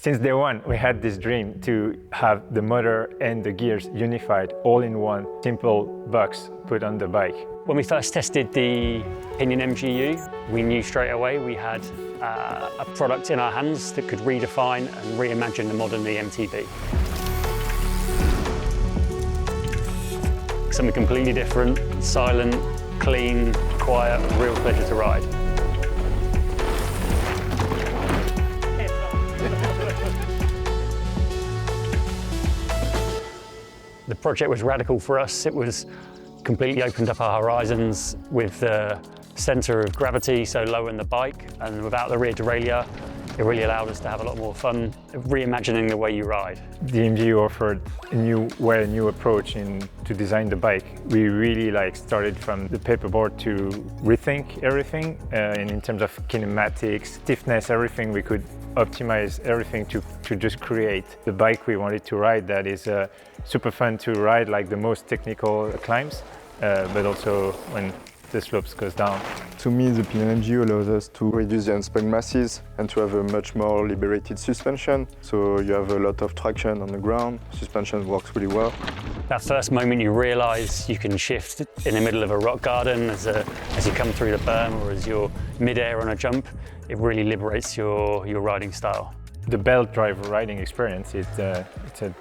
Since day one, we had this dream to have the motor and the gears unified all in one simple box put on the bike. When we first tested the Pinion MGU, we knew straight away we had a product in our hands that could redefine and reimagine the modern EMTB. Something completely different, silent, clean, quiet, a real pleasure to ride. The project was radical for us. It was completely opened up our horizons with the centre of gravity so low in the bike, and without the rear derailleur, it really allowed us to have a lot more fun reimagining the way you ride. The MGU offered a new approach to design the bike. We really started from the paperboard to rethink everything, and in terms of kinematics, stiffness, everything, we could optimize everything to just create the bike we wanted to ride that is super fun to ride, like the most technical climbs, but also when the slopes goes down. To me, the Pinion MGU allows us to reduce the unspun masses and to have a much more liberated suspension. So you have a lot of traction on the ground. Suspension works really well. That first moment you realise you can shift in the middle of a rock garden as you come through the berm or as you're mid-air on a jump, it really liberates your riding style. The belt drive riding experience, it's a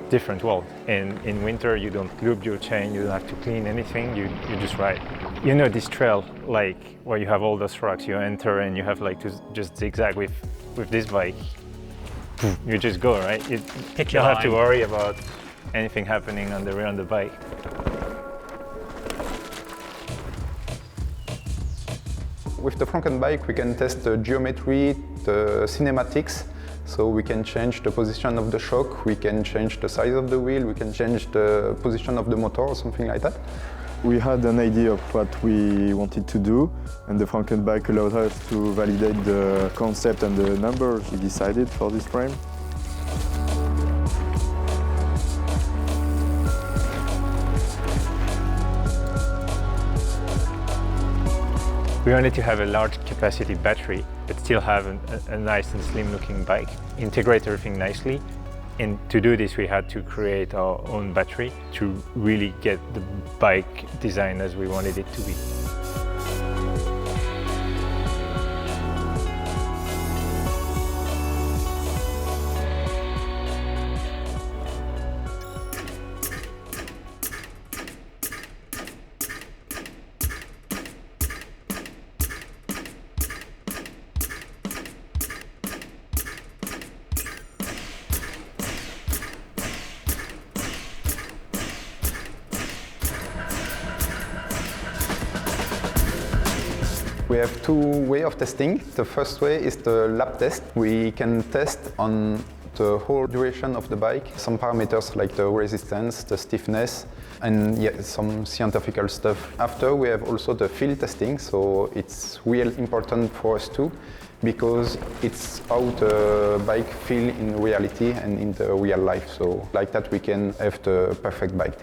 different world. And in winter, you don't lube your chain, you don't have to clean anything, you just ride. You know this trail, where you have all those rocks, you enter and you have to just zigzag with this bike. You just go, right? You don't have to worry about anything happening on the rear on the bike. With the Franken bike, we can test the geometry, the cinematics. So we can change the position of the shock, we can change the size of the wheel, we can change the position of the motor or something like that. We had an idea of what we wanted to do, and the Franken bike allowed us to validate the concept and the numbers we decided for this frame. We wanted to have a large capacity battery, but still have a nice and slim looking bike. Integrate everything nicely. And to do this, we had to create our own battery to really get the bike design as we wanted it to be. We have two ways of testing. The first way is the lap test. We can test on the whole duration of the bike, some parameters like the resistance, the stiffness, and some scientific stuff. After, we have also the field testing, so it's really important for us too, because it's how the bike feels in reality and in the real life. So like that we can have the perfect bike.